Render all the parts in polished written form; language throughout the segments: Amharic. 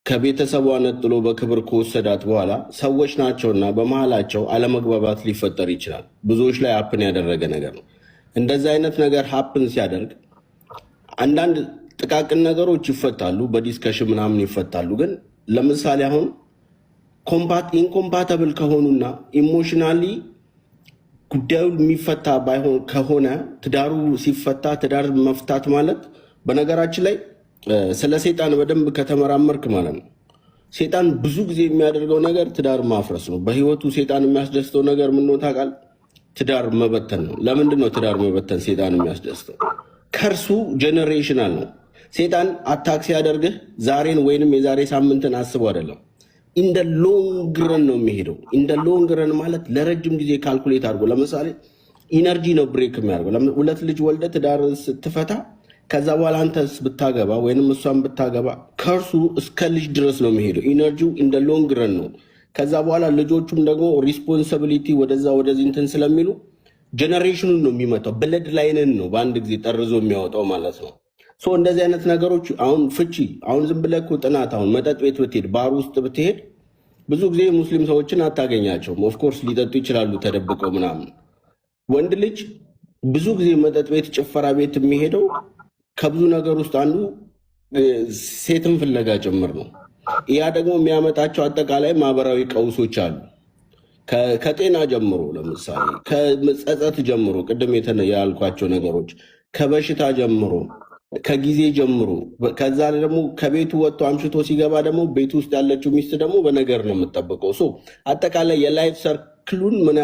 ከቤተሰቧ ነጥሎ በክብር ከወሰዳት በኋላ ሰዎች ናቸውና በመሀላቸው አለመግባባት ሊፈጠር ይችላል። ብዙዎች ላይ ሀፕን ያደረገ ነገር ነው። እንደዚህ አይነት ነገር ሀፕን ሲያደርግ አንዳንድ ጥቃቅን ነገሮች ይፈታሉ፣ በዲስከሽን ምናምን ይፈታሉ። ግን ለምሳሌ አሁን ኢንኮምፓተብል ከሆኑና ኢሞሽናሊ ጉዳዩ የሚፈታ ባይሆን ከሆነ ትዳሩ ሲፈታ ትዳር መፍታት ማለት በነገራችን ላይ ስለ ሴጣን በደንብ ከተመራመርክ ማለት ነው። ሴጣን ብዙ ጊዜ የሚያደርገው ነገር ትዳር ማፍረስ ነው። በህይወቱ ሴጣን የሚያስደስተው ነገር ምን ነው ታውቃለህ? ትዳር መበተን ነው። ለምንድን ነው ትዳር መበተን ሴጣን የሚያስደስተው? ከእርሱ ጄኔሬሽናል ነው። ሴጣን አታክ ሲያደርግህ ዛሬን ወይንም የዛሬ ሳምንትን አስቦ አይደለም፣ ኢንደ ሎንግ ረን ነው የሚሄደው። ኢንደ ሎንግ ረን ማለት ለረጅም ጊዜ ካልኩሌት አድርጎ፣ ለምሳሌ ኢነርጂ ነው ብሬክ የሚያደርገው። ሁለት ልጅ ወልደ ትዳር ስትፈታ ከዛ በኋላ አንተስ ብታገባ ወይንም እሷን ብታገባ ከእርሱ እስከ ልጅ ድረስ ነው የሚሄደው። ኢነርጂው ኢንደ ሎንግ ረን ነው። ከዛ በኋላ ልጆቹም ደግሞ ሪስፖንሲቢሊቲ ወደዛ ወደዚህ እንትን ስለሚሉ ጀነሬሽኑን ነው የሚመጣው። ብለድ ላይንን ነው በአንድ ጊዜ ጠርዞ የሚያወጣው ማለት ነው። እንደዚህ አይነት ነገሮች አሁን ፍቺ አሁን ዝም ብለህ እኮ ጥናት አሁን መጠጥ ቤት ብትሄድ ባር ውስጥ ብትሄድ ብዙ ጊዜ ሙስሊም ሰዎችን አታገኛቸውም። ኦፍኮርስ ሊጠጡ ይችላሉ ተደብቀው ምናምን። ወንድ ልጅ ብዙ ጊዜ መጠጥ ቤት ጭፈራ ቤት የሚሄደው ከብዙ ነገር ውስጥ አንዱ ሴትን ፍለጋ ጭምር ነው። ያ ደግሞ የሚያመጣቸው አጠቃላይ ማህበራዊ ቀውሶች አሉ። ከጤና ጀምሮ ለምሳሌ ከጸጸት ጀምሮ ቅድም ያልኳቸው ነገሮች ከበሽታ ጀምሮ ከጊዜ ጀምሮ ከዛ ደግሞ ከቤቱ ወጥቶ አምሽቶ ሲገባ ደግሞ ቤቱ ውስጥ ያለችው ሚስት ደግሞ በነገር ነው የምጠብቀው። አጠቃላይ የላይፍ ሰርክሉን ምን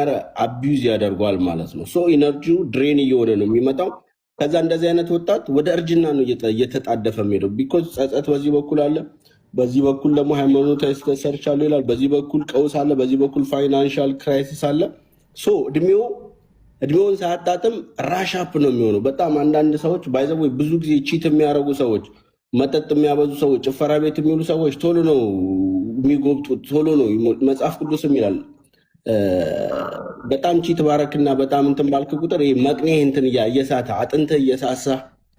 አቢዩዝ ያደርገዋል ማለት ነው። ኢነርጂው ድሬን እየሆነ ነው የሚመጣው። ከዛ እንደዚህ አይነት ወጣት ወደ እርጅና ነው እየተጣደፈ የሚሄደው። ቢኮዝ ጸጸት በዚህ በኩል አለ፣ በዚህ በኩል ደግሞ ሃይማኖታዊ ሰርች አለ ይላል፣ በዚህ በኩል ቀውስ አለ፣ በዚህ በኩል ፋይናንሻል ክራይሲስ አለ። እድሜውን ሳያጣጥም ራሻፕ ነው የሚሆነው። በጣም አንዳንድ ሰዎች ባይዘው ብዙ ጊዜ ቺት የሚያደርጉ ሰዎች፣ መጠጥ የሚያበዙ ሰዎች፣ ጭፈራ ቤት የሚውሉ ሰዎች ቶሎ ነው የሚጎብጡት፣ ቶሎ ነው። መጽሐፍ ቅዱስም ይላል በጣም ቺት ባረክና በጣም እንትን ባልክ ቁጥር መቅኔ እንትን እየሳተ አጥንትህ እየሳሳ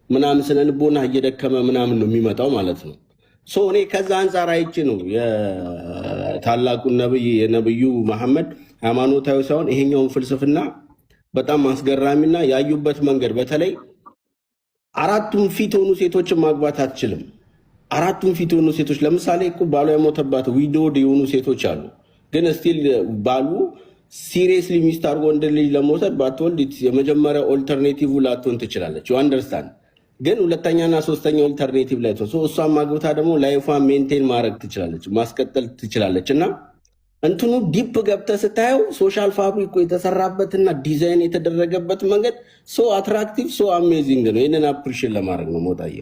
ምናምን ስነ ልቦና እየደከመ ምናምን ነው የሚመጣው ማለት ነው። እኔ ከዛ አንጻር አይቼ ነው የታላቁን ነብይ የነብዩ መሐመድ ሃይማኖታዊ ሳይሆን ይሄኛውን ፍልስፍና በጣም አስገራሚና ያዩበት መንገድ። በተለይ አራቱም ፊት ሆኑ ሴቶችን ማግባት አትችልም። አራቱም ፊት ሆኑ ሴቶች ለምሳሌ እኮ ባሏ የሞተባት ዊዶድ የሆኑ ሴቶች አሉ። ግን ስቲል ባሉ ሲሪየስሊ ሚስት አድርጎ ወንድ ልጅ ለመውሰድ ባትወልድ የመጀመሪያ ኦልተርኔቲቭ ላትሆን ትችላለች። ዩ አንደርስታንድ። ግን ሁለተኛና ሶስተኛ ኦልተርኔቲቭ ላይ እሷን ማግብታ ደግሞ ላይፏን ሜንቴን ማድረግ ትችላለች፣ ማስቀጠል ትችላለች። እና እንትኑ ዲፕ ገብተህ ስታየው ሶሻል ፋብሪክ የተሰራበትና ዲዛይን የተደረገበት መንገድ ሶ አትራክቲቭ ሶ አሜዚንግ ነው። ይህንን አፕሪሽን ለማድረግ ነው። ሞጣዬ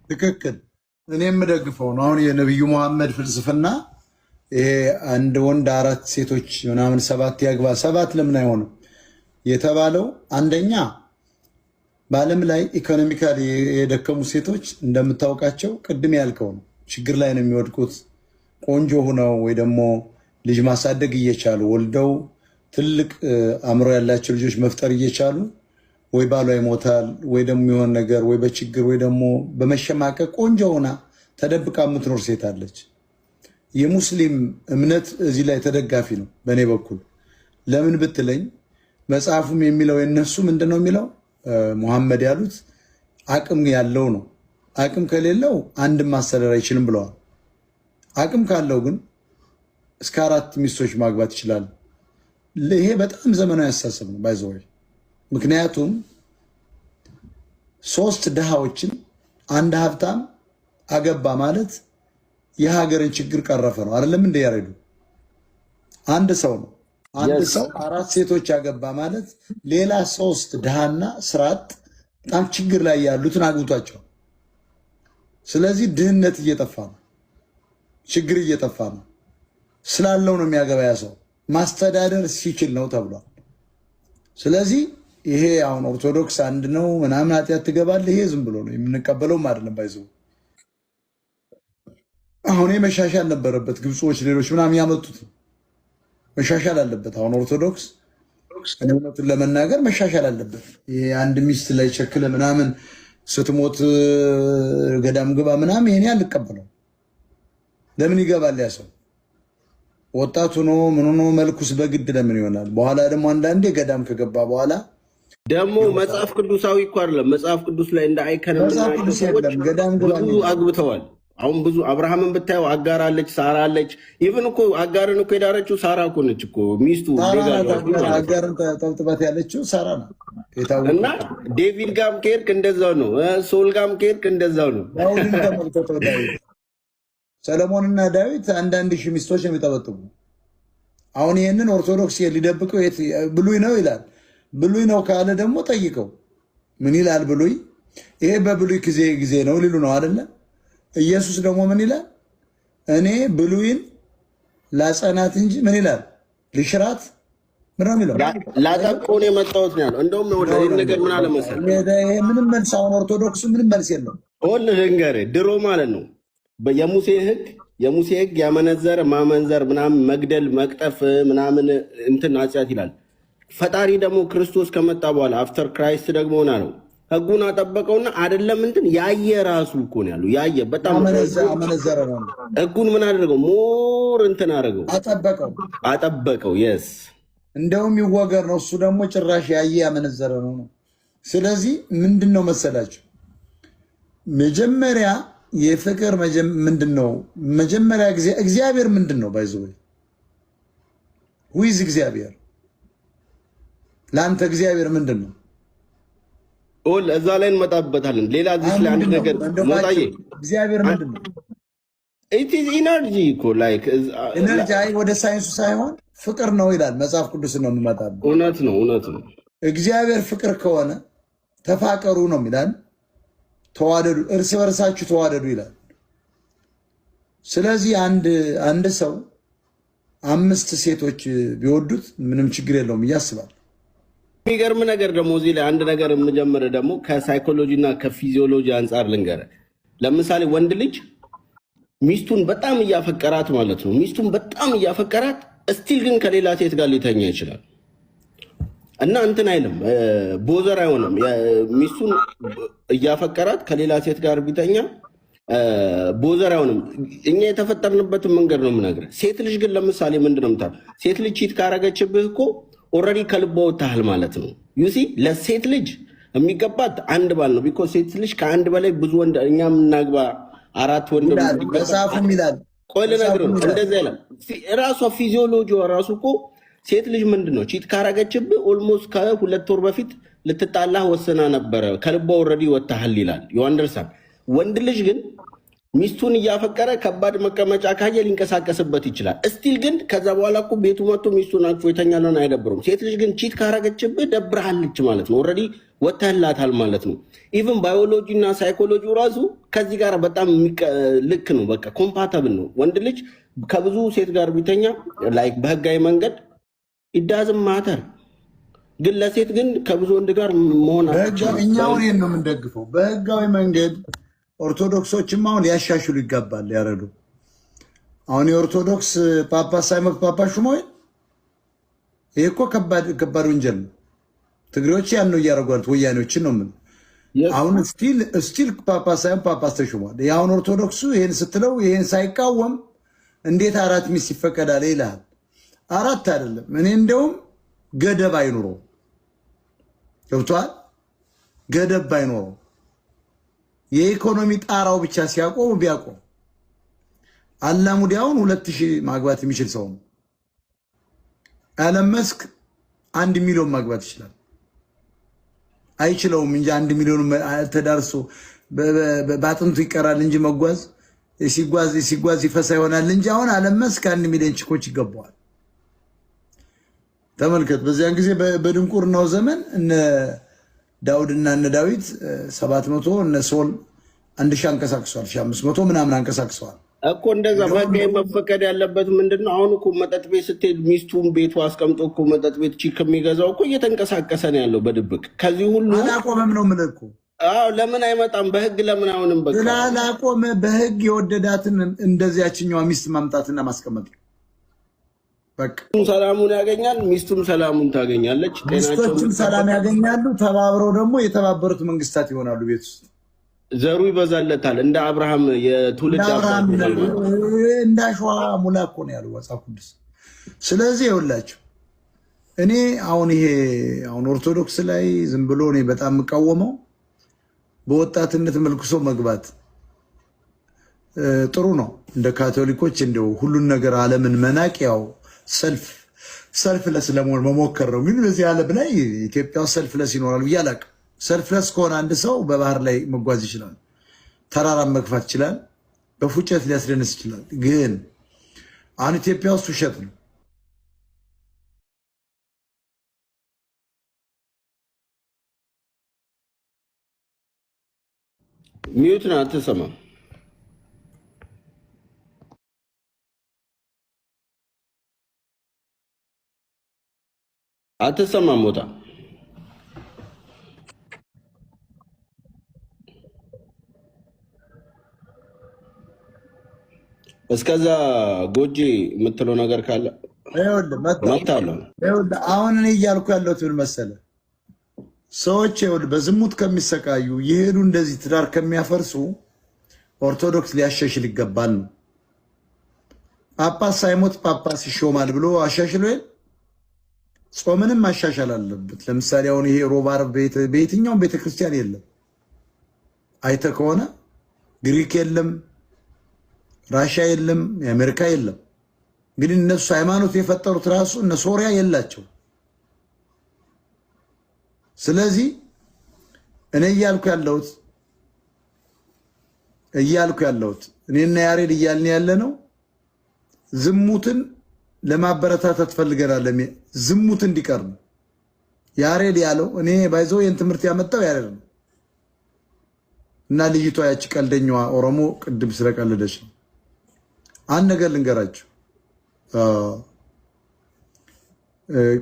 ትክክል። እኔ የምደግፈው ነው። አሁን የነቢዩ መሐመድ ፍልስፍና ይሄ አንድ ወንድ አራት ሴቶች ምናምን ሰባት ያግባ፣ ሰባት ለምን አይሆንም የተባለው አንደኛ በዓለም ላይ ኢኮኖሚካሊ የደከሙ ሴቶች እንደምታውቃቸው ቅድም ያልከው ነው ችግር ላይ ነው የሚወድቁት። ቆንጆ ሁነው ወይ ደግሞ ልጅ ማሳደግ እየቻሉ ወልደው ትልቅ አእምሮ ያላቸው ልጆች መፍጠር እየቻሉ ወይ ባሏ ይሞታል ወይ ደግሞ የሆነ ነገር ወይ በችግር ወይ ደግሞ በመሸማቀቅ ቆንጆ ሆና ተደብቃ የምትኖር ሴት አለች። የሙስሊም እምነት እዚህ ላይ ተደጋፊ ነው በእኔ በኩል። ለምን ብትለኝ መጽሐፉም የሚለው የነሱ ምንድን ነው የሚለው ሙሐመድ ያሉት አቅም ያለው ነው። አቅም ከሌለው አንድም ማስተዳደር አይችልም ብለዋል። አቅም ካለው ግን እስከ 4 ሚስቶች ማግባት ይችላል። ይሄ በጣም ዘመናዊ አስተሳሰብ ነው ባይዘው። ምክንያቱም 3 ድሃዎችን አንድ ሀብታም አገባ ማለት የሀገርን ችግር ቀረፈ ነው አይደለም? እንደ ያሬዱ አንድ ሰው ነው። አንድ ሰው 4 ሴቶች ያገባ ማለት ሌላ 3 ድሃና ስርዓት በጣም ችግር ላይ ያሉትን አግብቷቸው። ስለዚህ ድህነት እየጠፋ ነው፣ ችግር እየጠፋ ነው። ስላለው ነው የሚያገባ ያ ሰው ማስተዳደር ሲችል ነው ተብሏል። ስለዚህ ይሄ አሁን ኦርቶዶክስ አንድ ነው ምናምን ኃጢአት ትገባለህ፣ ይሄ ዝም ብሎ ነው የምንቀበለውም አይደለም ባይዘው። አሁን መሻሻል ነበረበት። ግብጾች ሌሎች ምናምን ያመጡት መሻሻል አለበት። አሁን ኦርቶዶክስ እውነቱን ለመናገር መሻሻል አለበት። ይሄ አንድ ሚስት ላይ ቸክለ ምናምን ስትሞት ገዳም ግባ ምናምን ይሄን ያልቀበለው ለምን ይገባል? ያ ሰው ወጣቱ ነው ምን ሆኖ መልኩስ በግድ ለምን ይሆናል? በኋላ ደግሞ አንዳንዴ ገዳም ከገባ በኋላ ደግሞ መጽሐፍ ቅዱሳዊ እኮ አይደለም። መጽሐፍ ቅዱስ ላይ እንደ አይከን ብዙ አግብተዋል። አሁን ብዙ አብርሃምን ብታየው አጋር አለች፣ ሳራ አለች። ኢቭን እኮ አጋርን እኮ የዳረችው ሳራ እኮ ነች እኮ ሚስቱ። አጋርን ጠብጥባት ያለችው ሳራ ናት። እና ዴቪድ ጋም ከሄድክ እንደዛው ነው፣ ሶል ጋም ከሄድክ እንደዛው ነው። ሰለሞንና ዳዊት አንዳንድ ሺህ ሚስቶች የሚጠበጥቡ። አሁን ይህንን ኦርቶዶክስ ሊደብቀው ብሉይ ነው ይላል። ብሉይ ነው ካለ ደግሞ ጠይቀው ምን ይላል ብሉይ? ይሄ በብሉይ ጊዜ ነው ሊሉ ነው አይደለ? ኢየሱስ ደግሞ ምን ይላል? እኔ ብሉይን ላጸናት እንጂ ምን ይላል ልሽራት ምንም ይላል ላጠብቀውን የመጣሁት ነው ያለው። እንደውም ይሄን ነገር ምን አለ መሰለህ፣ ምንም መልስ አሁን ኦርቶዶክሱ ምንም መልስ የለው። ልንገርህ ድሮ ማለት ነው የሙሴ ሕግ ያመነዘረ ማመንዘር ምናምን መግደል መቅጠፍ ምናምን እንትን ኃጢአት ይላል። ፈጣሪ ደግሞ ክርስቶስ ከመጣ በኋላ አፍተር ክራይስት ደግሞ ሆና ነው ሕጉን አጠበቀውና አይደለም እንትን ያየ ራሱ እኮ ነው ያሉ ያየ በጣም አመነዘረ ነው። ሕጉን ምን አደረገው? ሞር እንትን አደረገው አጠበቀው። የስ እንደውም ይወገር ነው እሱ ደግሞ ጭራሽ ያየ ያመነዘረ ነው። ስለዚህ ምንድን ነው መሰላችሁ መጀመሪያ የፍቅር ምንድን ነው መጀመሪያ ጊዜ እግዚአብሔር ምንድን ነው ባይዘው ሁይዝ እግዚአብሔር ለአንተ እግዚአብሔር ምንድን ነው? እዛ ላይ እንመጣበታለን። ሌላ ዚህ ላይ አንድ ነገር ሞጣዬ እግዚአብሔር ምንድን ነው? ኢት ኢዝ ኢነርጂ እኮ ላይክ ኢነርጂ ወደ ሳይንሱ ሳይሆን ፍቅር ነው ይላል መጽሐፍ ቅዱስ ነው የሚመጣው። እውነት ነው። እግዚአብሔር ፍቅር ከሆነ ተፋቀሩ ነው ይላል። ተዋደዱ፣ እርስ በርሳችሁ ተዋደዱ ይላል። ስለዚህ አንድ ሰው 5 ሴቶች ቢወዱት ምንም ችግር የለውም እያስባል። የሚገርም ነገር ደግሞ እዚህ ላይ አንድ ነገር የምጀምር ደግሞ ከሳይኮሎጂ እና ከፊዚዮሎጂ አንጻር ልንገርህ። ለምሳሌ ወንድ ልጅ ሚስቱን በጣም እያፈቀራት ማለት ነው ሚስቱን በጣም እያፈቀራት እስቲል ግን ከሌላ ሴት ጋር ሊተኛ ይችላል። እና እንትን አይልም ቦዘር አይሆንም። ሚስቱን እያፈቀራት ከሌላ ሴት ጋር ቢተኛ ቦዘር አይሆንም። እኛ የተፈጠርንበትን መንገድ ነው የምነግርህ። ሴት ልጅ ግን ለምሳሌ ምንድን ነው የምታለው? ሴት ልጅ ቺት ካረገችብህ እኮ ኦልሬዲ ከልቧ ወጥተሃል ማለት ነው። ዩሲ ለሴት ልጅ የሚገባት አንድ ባል ነው። ቢኮዝ ሴት ልጅ ከአንድ በላይ ብዙ ወንድ እኛ የምናግባ 4 ወንድ መጽሐፉም ይላል። ቆይ ልነግርህ ነው እንደዚያ ይላል። ራሷ ፊዚዮሎጂዋ ራሱ እኮ ሴት ልጅ ምንድን ነው ቺት ካረገችብህ ኦልሞስት ከ2 ወር በፊት ልትጣላህ ወስና ነበረ። ከልቧ ኦልሬዲ ወጥተሃል ይላል። ዩአንደርስታንድ። ወንድ ልጅ ግን ሚስቱን እያፈቀረ ከባድ መቀመጫ ካየ ሊንቀሳቀስበት ይችላል። እስቲል ግን ከዛ በኋላ እኮ ቤቱ መጥቶ ሚስቱን አቅፎ የተኛለን አይደብሩም። ሴት ልጅ ግን ቺት ካረገችብህ ደብረሃለች ማለት ነው። ኦልሬዲ ወጥተህላታል ማለት ነው። ኢቭን ባዮሎጂ እና ሳይኮሎጂ ራሱ ከዚህ ጋር በጣም ልክ ነው። በቃ ኮምፓተብል ነው። ወንድ ልጅ ከብዙ ሴት ጋር ቢተኛ ላይክ በህጋዊ መንገድ ኢዳዝም ማተር ግን ለሴት ግን ከብዙ ወንድ ጋር መሆን እኛውን ነው የምንደግፈው በህጋዊ መንገድ። ኦርቶዶክሶችም አሁን ሊያሻሽሉ ይገባል። ያረዱ አሁን የኦርቶዶክስ ጳጳስ ሳይመክ ጳጳስ ሹመው ይሄ እኮ ከባድ ወንጀል ነው። ትግሬዎች ያን ነው እያደረጓል። ወያኔዎችን ነው ምን አሁን ስቲል ጳጳስ ሳይሆን ጳጳስ ተሹሟል። የአሁን ኦርቶዶክሱ ይሄን ስትለው ይሄን ሳይቃወም እንዴት 4 ሚስት ይፈቀዳል ይላል። 4 አይደለም። እኔ እንደውም ገደብ አይኖረው ገብቷል። ገደብ አይኖረው የኢኮኖሚ ጣራው ብቻ ሲያቆም ቢያቆም አላሙዲያውን 2000 ማግባት የሚችል ሰው ነው። አለመስክ 1 ሚሊዮን ማግባት ይችላል። አይችለውም እንጂ 1 ሚሊዮን ተዳርሶ በአጥንቱ ይቀራል እንጂ መጓዝ ሲጓዝ ይፈሳ ይሆናል እንጂ አሁን አለመስክ 1 ሚሊዮን ቺኮች ይገባዋል። ተመልከት። በዚያን ጊዜ በድንቁርናው ዘመን እነ ዳውድና እነ ዳዊት 700 እነ ሶል 1000 አንቀሳቅሰዋል። 1500 ምናምን አንቀሳቅሰዋል እኮ። እንደዛ በህጋዊ መፈቀድ ያለበት ምንድን ነው? አሁን እኮ መጠጥ ቤት ስትሄድ ሚስቱን ቤቱ አስቀምጦ እኮ መጠጥ ቤት ቺክ የሚገዛው እኮ እየተንቀሳቀሰ ነው ያለው በድብቅ። ከዚህ ሁሉ አላቆመም ነው የምልህ እኮ። ለምን አይመጣም በህግ? ለምን አይሆንም? በቃ ስላላቆመ በህግ የወደዳትን እንደዚያችኛዋ ሚስት ማምጣትና ማስቀመጥ በቃ ሰላሙን ያገኛል፣ ሚስቱም ሰላሙን ታገኛለች፣ ሚስቶችም ሰላም ያገኛሉ። ተባብረው ደግሞ የተባበሩት መንግስታት ይሆናሉ ቤት ውስጥ። ዘሩ ይበዛለታል እንደ አብርሃም የትውልድ አብርሃም እንዳሸዋ ሙላ እኮ ነው ያለው መጽሐፍ ቅዱስ። ስለዚህ ይኸውላችሁ እኔ አሁን ኦርቶዶክስ ላይ ዝም ብሎ እኔ በጣም የምቃወመው በወጣትነት መልክሶ መግባት ጥሩ ነው። እንደ ካቶሊኮች እንደው ሁሉን ነገር ዓለምን መናቅ ያው ሰልፍለስ ለመሆን መሞከር ነው። ግን በዚህ ዓለም ላይ ኢትዮጵያ ሰልፍለስ ይኖራል ብዬ አላውቅም። ሰልፍለስ ከሆነ አንድ ሰው በባህር ላይ መጓዝ ይችላል፣ ተራራም መግፋት ይችላል፣ በፉጨት ሊያስደንስ ይችላል። ግን አሁን ኢትዮጵያ ውስጥ ውሸት ነው። ሚዩት ነው አትሰማም። አትሰማም ሞታ እስከዛ ጎጂ የምትለው ነገር ካለ መጣለሁ። አሁን እኔ እያልኩ ያለሁት ምን መሰለህ፣ ሰዎች በዝሙት ከሚሰቃዩ ይሄዱ እንደዚህ ትዳር ከሚያፈርሱ ኦርቶዶክስ ሊያሻሽል ይገባል ነው። ጳጳስ ሳይሞት ጳጳስ ይሾማል ብሎ አሻሽሎ ጾምንም ማሻሻል አለበት። ለምሳሌ አሁን ይሄ ሮብ ዓርብ በየትኛውም ቤተክርስቲያን የለም። አይተህ ከሆነ ግሪክ የለም፣ ራሽያ የለም፣ የአሜሪካ የለም። እንግዲህ እነሱ ሃይማኖት የፈጠሩት ራሱ እነ ሶሪያ የላቸው። ስለዚህ እኔ እያልኩ ያለሁት እኔና ያሬድ እያልን ያለ ነው ዝሙትን ለማበረታታት ፈልገናል። ዝሙት እንዲቀር ነው ያሬድ ያለው። እኔ ባይዘው ይህን ትምህርት ያመጣው ያሬድ ነው እና ልጅቷ ያቺ ቀልደኛዋ ኦሮሞ ቅድም ስለቀለደች ነው። አንድ ነገር ልንገራችሁ።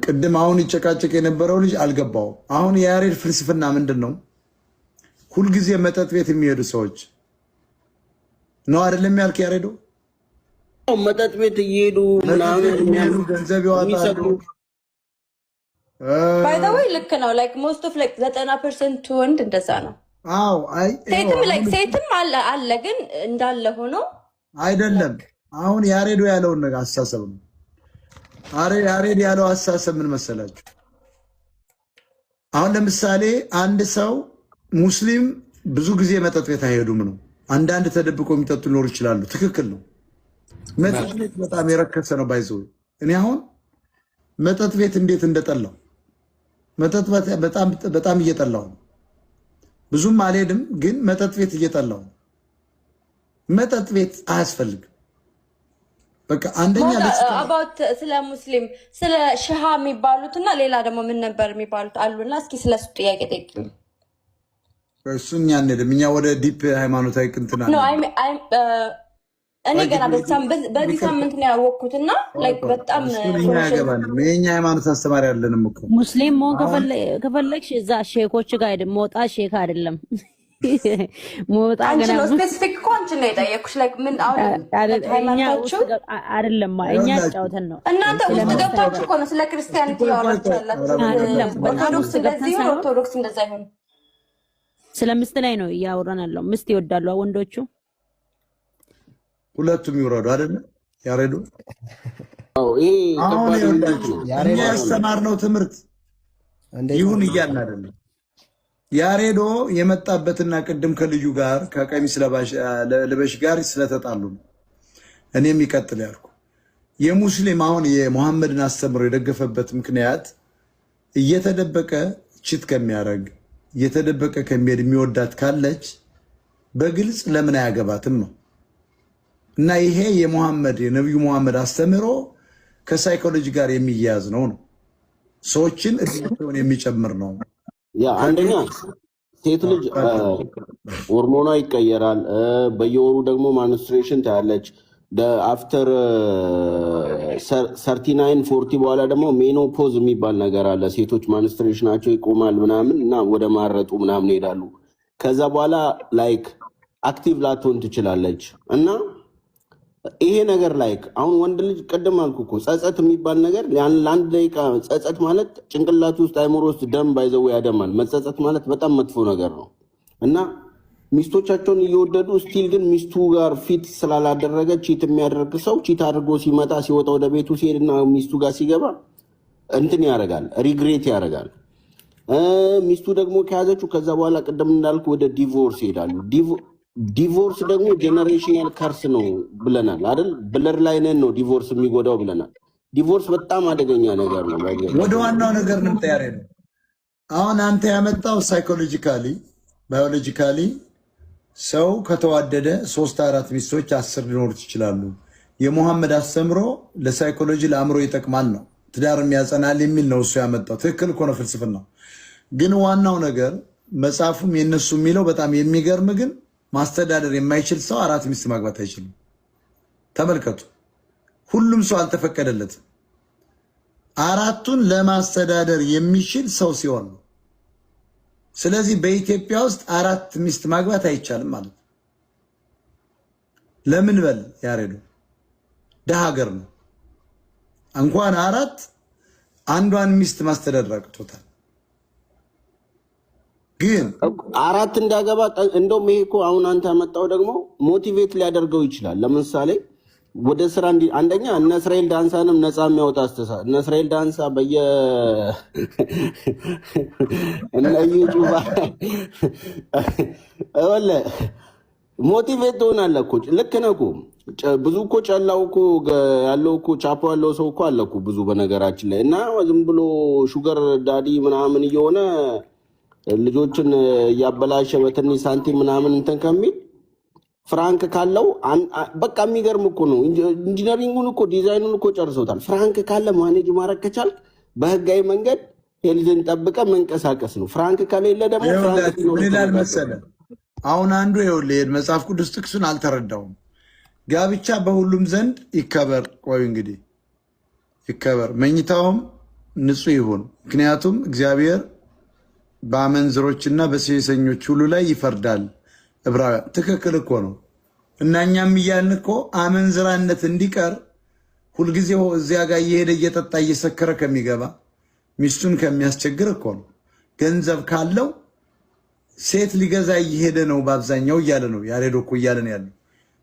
ቅድም አሁን ይጨቃጨቅ የነበረው ልጅ አልገባውም። አሁን የያሬድ ፍልስፍና ምንድን ነው? ሁልጊዜ መጠጥ ቤት የሚሄዱ ሰዎች ነው አይደለም ያልክ ያሬዶ? መጠጥ ቤት እየሄዱ ምናምን ገንዘብ ያወጣሉ። ባይ ዘ ወይ ልክ ነው። ላይክ ሞስት ኦፍ ላይክ 90% ወንድ እንደዛ ነው። አዎ አይ ሴትም አለ ግን እንዳለ ሆኖ አይደለም። አሁን ያሬዶ ያለውን ነገር አስተሳሰብ ነው። ያሬድ ያለው አስተሳሰብ ምን መሰላችሁ? አሁን ለምሳሌ አንድ ሰው ሙስሊም ብዙ ጊዜ መጠጥ ቤት አይሄዱም ነው። አንዳንድ ተደብቆ የሚጠጡ ሊኖሩ ይችላሉ። ትክክል ነው። መጠጥ ቤት በጣም የረከሰ ነው። ባይዘው እኔ አሁን መጠጥ ቤት እንዴት እንደጠላው መጠጥ በጣም እየጠላው ነው። ብዙም አልሄድም፣ ግን መጠጥ ቤት እየጠላው ነው። መጠጥ ቤት አያስፈልግም። በቃ አንደኛ አባውት ስለ ሙስሊም ስለ ሸሃ የሚባሉትና ሌላ ደግሞ ምን ነበር የሚባሉት አሉና እስኪ ስለሱ ጥያቄ ጠይቂኝ። እሱኛ አንሄድም። እኛ ወደ ዲፕ ሃይማኖታዊ ቅንትና ነው። እኔ ገና በዚህ ሳምንት ነው ያወቅኩትና ላይክ በጣም የኛ ሃይማኖት አስተማሪ አይደለንም እኮ። ሙስሊም መሆን ከፈለግሽ እዛ ሼኮች ጋር አይደለም፣ ሞጣ ሼክ አይደለም ሞጣ ገና ነው። ስፔሲፊክ እኮ አንቺን ነው የጠየኩሽ። ላይክ ምን አሁን ሃይማኖታችሁ አይደለም እኛ ጫውተን ነው። እናንተ ውስጥ ገብታችሁ እኮ ነው ስለ ክርስቲያኒቲ ያወራችሁ ያላችሁ። ኦርቶዶክስ እንደዚህ ነው፣ ኦርቶዶክስ እንደዛ ይሆን። ስለ ምስት ላይ ነው እያወራን ያለው። ምስት ይወዳሉ ወንዶቹ፣ ሁለቱም ይወራዱ አይደል? ያሬዱ እኛ ያስተማርነው ትምህርት ይሁን እያልን አይደለም። ያሬዶ የመጣበትና ቅድም ከልዩ ጋር ከቀሚስ ለበሽ ጋር ስለተጣሉ ነው። እኔም ይቀጥል ያልኩ የሙስሊም አሁን የሙሐመድን አስተምሮ የደገፈበት ምክንያት እየተደበቀ ችት ከሚያደርግ እየተደበቀ ከሚሄድ የሚወዳት ካለች በግልጽ ለምን አያገባትም ነው። እና ይሄ የነቢዩ ሙሐመድ አስተምሮ ከሳይኮሎጂ ጋር የሚያያዝ ነው። ሰዎችን እድሜያቸውን የሚጨምር ነው። ያ አንደኛ ሴት ልጅ ሆርሞኗ ይቀየራል። በየወሩ ደግሞ ማንስትሬሽን ታያለች። አፍተር 39-40 በኋላ ደግሞ ሜኖፖዝ የሚባል ነገር አለ። ሴቶች ማንስትሬሽናቸው ይቆማል ምናምን እና ወደ ማረጡ ምናምን ይሄዳሉ። ከዛ በኋላ ላይክ አክቲቭ ላትሆን ትችላለች። እና ይሄ ነገር ላይክ አሁን ወንድ ልጅ ቅድም አልኩ እኮ ጸጸት የሚባል ነገር ለአንድ ደቂቃ ጸጸት ማለት ጭንቅላት ውስጥ አይምሮ ውስጥ ደም ባይዘው ያደማል። መጸጸት ማለት በጣም መጥፎ ነገር ነው እና ሚስቶቻቸውን እየወደዱ ስቲል ግን ሚስቱ ጋር ፊት ስላላደረገ ቺት የሚያደርግ ሰው ቺት አድርጎ ሲመጣ ሲወጣ ወደ ቤቱ ሲሄድና ሚስቱ ጋር ሲገባ እንትን ያደርጋል፣ ሪግሬት ያደርጋል። ሚስቱ ደግሞ ከያዘችው ከዛ በኋላ ቅድም እንዳልኩ ወደ ዲቮርስ ይሄዳሉ። ዲቮርስ ደግሞ ጄኔሬሽናል ከርስ ነው ብለናል አይደል? ብለር ላይንን ነው ዲቮርስ የሚጎዳው ብለናል። ዲቮርስ በጣም አደገኛ ነገር ነው። ወደ ዋናው ነገር እንምጣ። ያሬድ ነው አሁን አንተ ያመጣው ሳይኮሎጂካሊ ባዮሎጂካሊ ሰው ከተዋደደ 3-4 ሚስቶች 10 ሊኖሩት ይችላሉ። የሙሐመድ አስተምሮ ለሳይኮሎጂ ለአእምሮ ይጠቅማል ነው፣ ትዳር የሚያጸናል የሚል ነው እሱ ያመጣው። ትክክል እኮ ነው ፍልስፍናው። ግን ዋናው ነገር መጽሐፉም የነሱ የሚለው በጣም የሚገርም ግን ማስተዳደር የማይችል ሰው 4 ሚስት ማግባት አይችልም። ተመልከቱ፣ ሁሉም ሰው አልተፈቀደለትም። 4ቱን ለማስተዳደር የሚችል ሰው ሲሆን ነው። ስለዚህ በኢትዮጵያ ውስጥ 4 ሚስት ማግባት አይቻልም ማለት ነው። ለምን በል ያሬዱ ደሃ ሀገር ነው። እንኳን 4 አንዷን ሚስት ማስተዳደር አቅቶታል። ግን 4 እንዳገባ እንደውም ይሄ እኮ አሁን አንተ ያመጣው ደግሞ ሞቲቬት ሊያደርገው ይችላል። ለምሳሌ ወደ ስራ አንደኛ እነ እስራኤል ዳንሳንም ነፃ የሚያወጣ አስተሳሰብ እነ እስራኤል ዳንሳ እነ ዩቱባ ወለ ሞቲቬት ትሆናለህ እኮ። ልክ ነህ እኮ። ብዙ እኮ ጨላው እኮ ያለው እኮ ቻፖ ያለው ሰው እኮ አለ እኮ ብዙ በነገራችን ላይ እና ዝም ብሎ ሹገር ዳዲ ምናምን እየሆነ ልጆችን እያበላሸ በትንሽ ሳንቲም ምናምን እንትን ከሚል ፍራንክ ካለው በቃ የሚገርም እኮ ነው። ኢንጂነሪንጉን እኮ ዲዛይኑን እኮ ጨርሶታል። ፍራንክ ካለ ማኔጅ ማድረግ ከቻልክ በህጋዊ መንገድ ሄልዝን ጠብቀ መንቀሳቀስ ነው። ፍራንክ ከሌለ ደግሞ ምን ይላል መሰለህ? አሁን አንዱ ይኸውልህ መጽሐፍ ቅዱስ ጥቅሱን አልተረዳውም። ጋብቻ በሁሉም ዘንድ ይከበር። ቆይ እንግዲህ ይከበር፣ መኝታውም ንጹህ ይሁን፣ ምክንያቱም እግዚአብሔር በአመንዝሮችና በሴሰኞች ሁሉ ላይ ይፈርዳል። ዕብራውያን ትክክል እኮ ነው። እና እኛም እያልን እኮ አመንዝራነት እንዲቀር ሁልጊዜ እዚያ ጋር እየሄደ እየጠጣ እየሰከረ ከሚገባ ሚስቱን ከሚያስቸግር እኮ ነው። ገንዘብ ካለው ሴት ሊገዛ እየሄደ ነው በአብዛኛው እያለ ነው ያሬዶ እኮ እያለ ነው ያለው።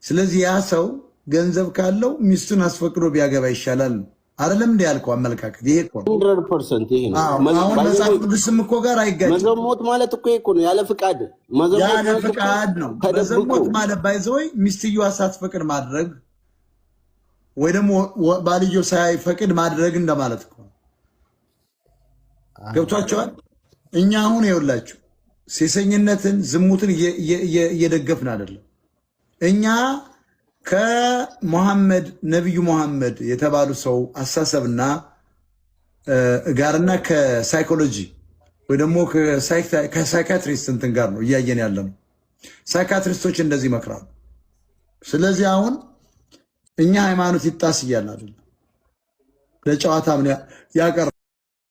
ስለዚህ ያ ሰው ገንዘብ ካለው ሚስቱን አስፈቅዶ ቢያገባ ይሻላል ነው አይደለም? እንደ ያልከው አመለካከት ይሄ እኮ 100% ይሄ ነው። አሁን መጽሐፍ ቅዱስም እኮ ጋር አይጋጭም። መዘሞት ማለት እኮ ይሄ እኮ ነው፣ ያለ ፍቃድ ያለ ፍቃድ ነው። መዘሞት ማለት ባይዘው ሚስትየዋ ሳትፈቅድ ማድረግ ወይ ደግሞ ባልየው ሳይፈቅድ ማድረግ እንደማለት እኮ ገብቷቸዋል። እኛ አሁን ይኸውላችሁ ሴሰኝነትን ዝሙትን እየደገፍን አይደለም። እኛ ከሙሐመድ ነቢዩ ሙሐመድ የተባሉ ሰው አሳሰብና ጋርና ከሳይኮሎጂ ወይ ደግሞ ከሳይካትሪስት እንትን ጋር ነው እያየን ያለ ነው። ሳይካትሪስቶች እንደዚህ ይመክራሉ። ስለዚህ አሁን እኛ ሃይማኖት ይጣስ እያልን አይደለም፣ ለጨዋታ ምን ያቀር